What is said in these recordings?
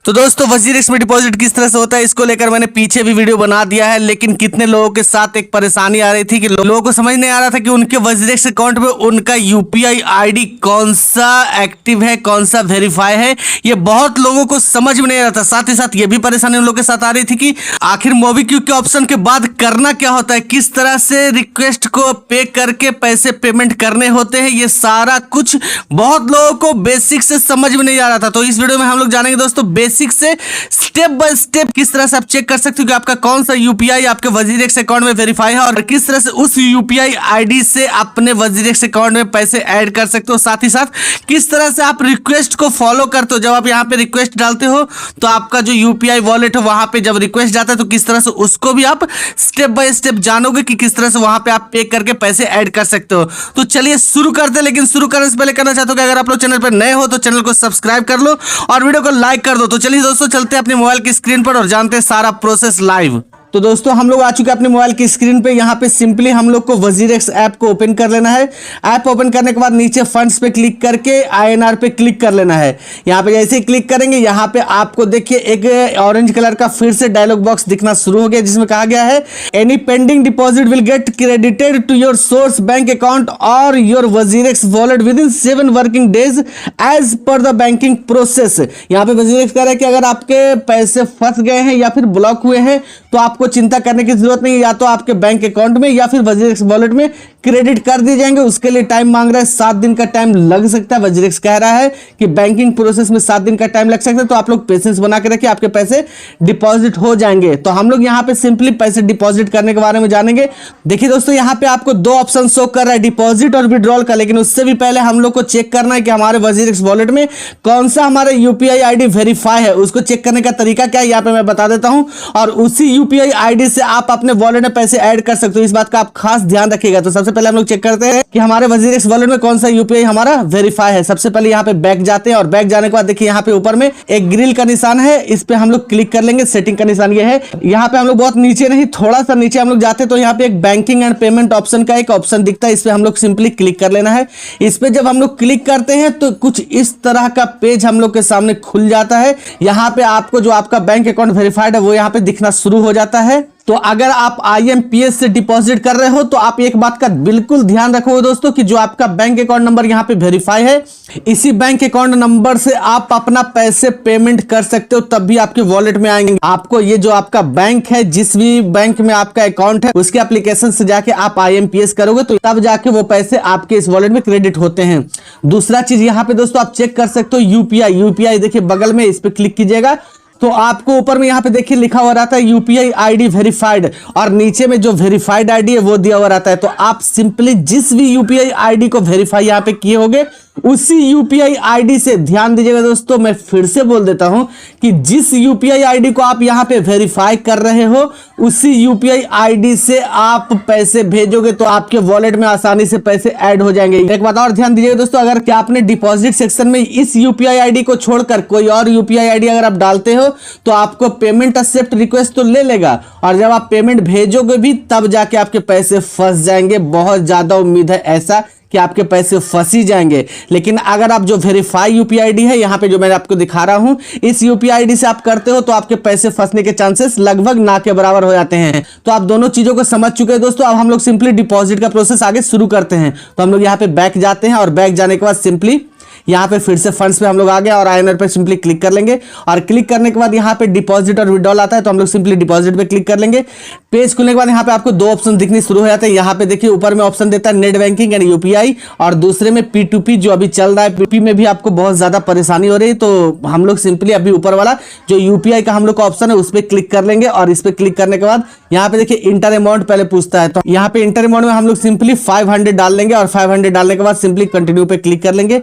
तो दोस्तों WazirX में डिपॉजिट किस तरह से होता है इसको लेकर मैंने पीछे भी वीडियो बना दिया है, लेकिन कितने लोगों के साथ एक परेशानी आ रही थी कि लोगों को समझ नहीं आ रहा था कि उनके WazirX अकाउंट में उनका यूपीआई आईडी कौन सा एक्टिव है, कौन सा वेरीफाई है। ये बहुत लोगों को समझ में नहीं आ रहा था। साथ ही साथ ये भी परेशानी उन लोगों के साथ आ रही थी कि आखिर मोबीक्विक के ऑप्शन के बाद करना क्या होता है, किस तरह से रिक्वेस्ट को पे करके पैसे पेमेंट करने होते हैं। ये सारा कुछ बहुत लोगों को बेसिक से समझ में नहीं आ रहा था। तो इस वीडियो में हम लोग जानेंगे दोस्तों बेसिक से स्टेप बाय स्टेप किस तरह से आप चेक कर सकते हो कि आपका कौन सा यूपीआई आपके WazirX अकाउंट में वेरीफाई है और किस तरह से उस यूपीआई आईडी से अपने WazirX अकाउंट में पैसे ऐड कर सकते हो। साथ ही साथ किस तरह से आप रिक्वेस्ट को फॉलो करते हो। जब आप यहाँ पे रिक्वेस्ट डालते हो तो आपका जो यूपीआई वॉलेट है वहां पे जब रिक्वेस्ट जाता है तो किस तरह से उसको भी आप स्टेप बाय स्टेप जानोगे कि किस तरह से वहां पे आप पे करके पैसे ऐड कर सकते हो। तो चलिए शुरू करते हैं, लेकिन शुरू करने से पहले करना चाहता हूं कि अगर आप लोग चैनल पर नए हो तो चैनल को सब्सक्राइब कर लो और वीडियो को लाइक कर दो। तो चलिए दोस्तों चलते हैं अपने मोबाइल की स्क्रीन पर और जानते हैं सारा प्रोसेस लाइव। तो दोस्तों हम लोग आ चुके हैं अपने मोबाइल की स्क्रीन पे। यहाँ पे सिंपली हम लोग को WazirX ऐप को ओपन कर लेना है। ऐप ओपन करने के बाद नीचे फंड्स पे क्लिक करके INR पे क्लिक कर लेना है। यहाँ पे जैसे ही क्लिक करेंगे यहाँ पे आपको देखिए एक ऑरेंज कलर का फिर से डायलॉग बॉक्स दिखना शुरू हो गया जिसमें कहा गया है any pending deposit will get credited to your source bank account और your WazirX wallet within 7 working days as per the banking process. यहाँ पे WazirX कह रहा है कि अगर आपके पैसे फंस गए हैं या फिर ब्लॉक हुए हैं तो आपको चिंता करने की जरूरत नहीं है। या तो आपके बैंक अकाउंट में या फिर WazirX वॉलेट में क्रेडिट कर दिए जाएंगे। उसके लिए टाइम मांग रहा है, 7 दिन का टाइम लग सकता है। WazirX कह रहा है कि बैंकिंग प्रोसेस में 7 दिन का टाइम लग सकता है, तो आप लोग पेशेंस बना के रखिए, आपके पैसे डिपॉजिट हो जाएंगे। तो हम लोग यहाँ पे सिंपली पैसे डिपॉजिट करने के बारे में जानेंगे। देखिए दोस्तों यहाँ पे आपको 2 ऑप्शन शो कर रहा है, डिपॉजिट और विड्रॉल का। लेकिन उससे भी पहले हम लोग को चेक करना है कि हमारे WazirX वॉलेट में कौन सा हमारा यूपीआई आईडी वेरीफाई है। उसको चेक करने का तरीका क्या है यहाँ पे मैं बता देता हूं और उसी यूपीआई आईडी से आप अपने वॉलेट में पैसे ऐड कर सकते हो। इस बात का आप खास ध्यान रखिएगा। तो सबसे पहले हम लोग चेक करते हैं कि हमारे WazirX वॉलेट में कौन सा यूपीआई हमारा वेरीफाई है। सबसे पहले यहाँ पे बैक जाते हैं और बैक जाने के बाद देखिए यहाँ पे ऊपर में एक ग्रिल का निशान है, इस पे हम लोग क्लिक कर लेंगे। सेटिंग का निशान ये है। यहाँ पे हम लोग बहुत नीचे नहीं, थोड़ा सा नीचे हम लोग जाते हैं तो यहाँ पे एक बैंकिंग एंड पेमेंट ऑप्शन का एक ऑप्शन दिखता है, इस पे हम लोग सिंपली क्लिक कर लेना है। इस पे जब हम लोग क्लिक करते हैं तो कुछ इस तरह का पेज हम लोग के सामने खुल जाता है। यहाँ पे आपको जो आपका बैंक अकाउंट वेरीफाइड है वो यहाँ पे दिखना शुरू हो जाता है। तो अगर आप IMPS से डिपॉजिट कर रहे हो तो आप एक बात का बिल्कुल ध्यान रखोगे दोस्तों कि जो आपका बैंक अकाउंट नंबर यहाँ पे वेरीफाई है, इसी बैंक अकाउंट नंबर से आप अपना पैसे पेमेंट कर सकते हो, तब भी आपके वॉलेट में आएंगे। आपको ये जो आपका बैंक है, जिस भी बैंक में आपका अकाउंट है, उसके एप्लीकेशन से जाके आप IMPS करोगे तो तब जाके वो पैसे आपके इस वॉलेट में क्रेडिट होते हैं। दूसरा चीज यहाँ पे दोस्तों आप चेक कर सकते हो यूपीआई देखिए बगल में, इस पे क्लिक कीजिएगा तो आपको ऊपर में यहाँ पे देखिए लिखा हुआ रहता है यूपीआई आईडी वेरीफाइड और नीचे में जो वेरीफाइड आईडी है वो दिया हुआ रहता है। तो आप सिंपली जिस भी यूपीआई आईडी को वेरीफाई यहाँ पे किए होंगे उसी यूपीआई आईडी से, ध्यान दीजिएगा दोस्तों मैं फिर से बोल देता हूं कि जिस यूपीआई आईडी को आप यहाँ पे वेरीफाई कर रहे हो उसी यूपीआई आईडी से आप पैसे भेजोगे तो आपके वॉलेट में आसानी से पैसे ऐड हो जाएंगे। एक बात और ध्यान दीजिएगा दोस्तों, अगर क्या आपने डिपॉजिट सेक्शन में इस यूपीआई आईडी को छोड़कर कोई और यूपीआई आईडी अगर आप डालते हो तो आपको पेमेंट एक्सेप्ट रिक्वेस्ट तो ले लेगा और जब आप पेमेंट भेजोगे भी तब जाके आपके पैसे फंस जाएंगे। बहुत ज्यादा उम्मीद है ऐसा कि आपके पैसे फंसी जाएंगे। लेकिन अगर आप जो वेरीफाई यूपीआई आईडी है यहाँ पे जो मैं आपको दिखा रहा हूं, इस यूपीआई आईडी से आप करते हो तो आपके पैसे फंसने के चांसेस लगभग ना के बराबर हो जाते हैं। तो आप दोनों चीजों को समझ चुके हैं दोस्तों। अब हम लोग सिंपली डिपॉजिट का प्रोसेस आगे शुरू करते हैं। तो हम लोग यहाँ पे बैक जाते हैं और बैक जाने के बाद सिंपली यहाँ पे फिर से फंड्स पे हम लोग आ गए और INR पे सिंपली क्लिक कर लेंगे और क्लिक करने के बाद यहाँ पे डिपॉजिट और विड्रॉल आता है तो हम लोग सिंपली डिपॉजिट पे क्लिक कर लेंगे। पेज खुलने के बाद यहाँ पे आपको 2 ऑप्शन दिखने शुरू हो जाते हैं। यहाँ पे देखिए ऊपर में ऑप्शन देता है नेट बैंकिंग एंड यूपीआई और दूसरे में P2P जो अभी चल रहा है। P2P में भी आपको बहुत ज्यादा परेशानी हो रही है तो हम लोग सिंपली अभी ऊपर वाला जो यूपीआई का हम लोग का ऑप्शन है उस पर क्लिक कर लेंगे और इस पर क्लिक करने के बाद यहाँ पे देखिए इंटर अमाउंट पहले पूछता है। तो यहाँ पे इंटर अमाउंट में हम लोग सिंपली 500 डाल लेंगे और 500 डालने के बाद सिंपली कंटिन्यू पे क्लिक कर लेंगे।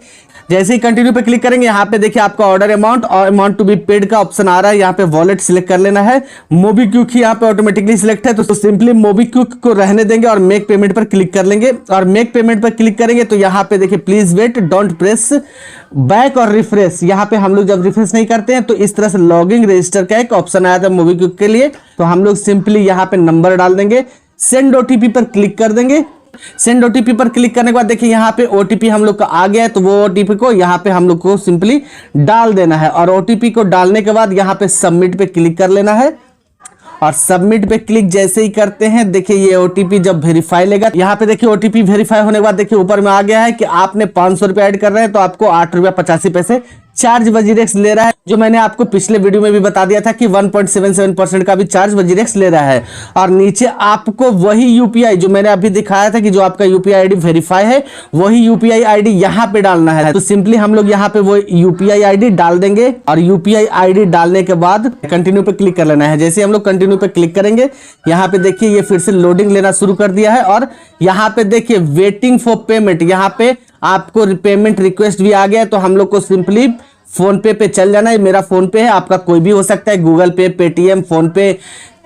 जैसे ही कंटिन्यू पे क्लिक करेंगे यहाँ पे देखिए आपका ऑर्डर अमाउंट और अमाउंट टू बी पेड का ऑप्शन आ रहा है। यहाँ पे वॉलेट सिलेक्ट कर लेना है। मोबीक्विक ही यहाँ पे ऑटोमेटिकली सिलेक्ट है तो सिंपली मोबीक्विक को रहने देंगे और मेक पेमेंट पर क्लिक कर लेंगे और मेक पेमेंट पर क्लिक करेंगे तो यहाँ पे देखिए please wait don't press back और रिफ्रेश। यहाँ पे हम लोग जब रिफ्रेश नहीं करते हैं तो इस तरह से लॉगिंग रजिस्टर का एक ऑप्शन आया था मोबीक्विक के लिए। तो हम लोग सिंपली यहाँ पे नंबर डाल देंगे, सेंड OTP पर क्लिक कर देंगे सेंड ओटीपी पर क्लिक करने के बाद देखिए यहाँ पे ओटीपी हम लोग का आ गया है, तो वो ओटीपी को यहाँ पे हम लोग को सिंपली डाल देना है और ओटीपी को डालने के बाद यहाँ पे सबमिट पे क्लिक कर लेना है। और सबमिट पे क्लिक जैसे ही करते हैं देखिए ये ओटीपी जब वेरीफाई लेगा, यहाँ पे देखिए ओटीपी वेरीफाई होने के बाद देखिए ऊपर में आ गया है कि आपने 500 रुपए ऐड कर रहे हैं तो आपको 8 रुपया 85 पैसे चार्ज वजीरेक्स ले रहा है, जो मैंने आपको पिछले वीडियो में भी बता दिया था कि 1.77% का भी चार्ज वजीरेक्स ले रहा है। और नीचे आपको वही यूपीआई जो मैंने अभी दिखाया था कि जो आपका यूपीआई आईडी वेरीफाई है वही यूपीआई आईडी यहाँ पे डालना है। तो सिंपली हम लोग यहाँ पे वो यूपीआई आईडी डाल देंगे और यूपीआई आईडी डालने के बाद कंटिन्यू पे क्लिक कर लेना है। जैसे हम लोग कंटिन्यू पे क्लिक करेंगे यहाँ पे देखिए ये फिर से लोडिंग लेना शुरू कर दिया है और यहाँ पे देखिए वेटिंग फॉर पेमेंट, यहाँ पे आपको पेमेंट रिक्वेस्ट भी आ गया है। तो हम लोग को सिंपली फोन पे चल जाना है। मेरा फोन पे है, आपका कोई भी हो सकता है, गूगल पे, पेटीएम, फोन पे,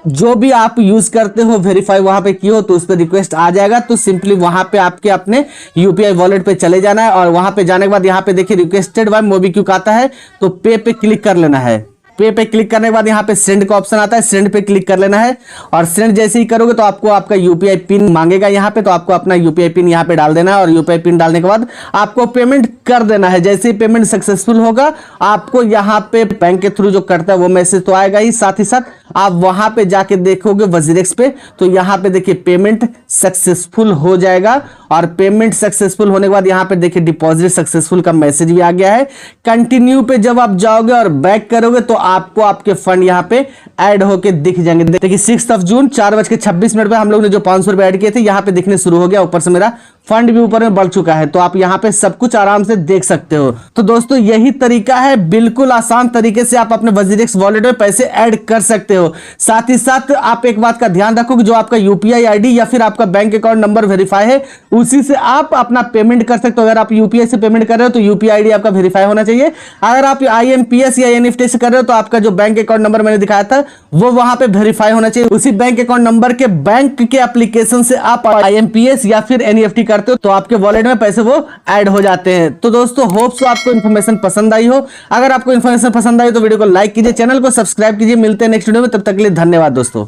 जो भी आप यूज करते हो वेरीफाई वहां पे किए हो तो उस पर रिक्वेस्ट आ जाएगा। तो सिंपली वहां पे आपके अपने यूपीआई वॉलेट पे चले जाना है और वहां पे जाने के बाद यहाँ पे देखिए रिक्वेस्टेड बाय मोबीक्विक आता है, तो पे क्लिक कर लेना है। पे क्लिक करने के बाद यहाँ पे सेंड का ऑप्शन आता है, सेंड पे क्लिक कर लेना है और सेंड जैसे ही करोगे तो आपको आपका यूपीआई पिन मांगेगा यहाँ पे, तो आपको अपना यूपीआई पिन यहाँ पे डाल देना है और यूपीआई पिन डालने के बाद आपको पेमेंट कर देना है। जैसे ही पेमेंट सक्सेसफुल होगा आपको यहाँ पे बैंक के थ्रू जो करता है वो मैसेज तो आएगा ही, साथ ही साथ आप वहां पे जाके देखोगे वजीरेक्स पे तो यहाँ पे देखिए पेमेंट सक्सेसफुल हो जाएगा। और पेमेंट सक्सेसफुल होने के बाद यहाँ पे देखिए डिपॉजिट सक्सेसफुल का मैसेज भी आ गया है। कंटिन्यू पे जब आप जाओगे और बैक करोगे तो आपको आपके फंड यहाँ पे ऐड होके दिख जाएंगे। देखिए 6 जून 4:26 पे हम लोग ने जो 500 रुपए ऐड किए थे यहाँ पे दिखने शुरू हो गया, ऊपर से मेरा फंड भी ऊपर में बढ़ चुका है। तो आप यहाँ पे सब कुछ आराम से देख सकते हो। तो दोस्तों यही तरीका है, बिल्कुल आसान तरीके से आप अपने वजीरेक्स वॉलेट में पैसे ऐड कर सकते हो। साथ ही साथ आप एक बात का ध्यान रखो कि जो आपका यूपीआई आईडी या फिर आपका बैंक अकाउंट नंबर वेरीफाई है उसी से आप अपना पेमेंट कर सकते हो। अगर आप यूपीआई से पेमेंट कर रहे हो तो यूपीआई आईडी आपका वेरीफाई होना चाहिए। अगर आप आईएमपीएस या एनईएफटी से कर रहे हो तो आपका जो बैंक अकाउंट नंबर मैंने दिखाया था वो वहां पे वेरीफाई होना चाहिए। उसी बैंक अकाउंट नंबर के बैंक के एप्लीकेशन से आप आईएमपीएस या फिर एनईएफटी करते हो तो आपके वॉलेट में पैसे वो ऐड हो जाते हैं। तो दोस्तों होप्स आपको इन्फॉर्मेशन पसंद आई हो। अगर आपको इन्फॉर्मेशन पसंद आई तो वीडियो को लाइक कीजिए, चैनल को सब्सक्राइब कीजिए। मिलते हैं नेक्स्ट वीडियो में, तब तक के लिए धन्यवाद दोस्तों।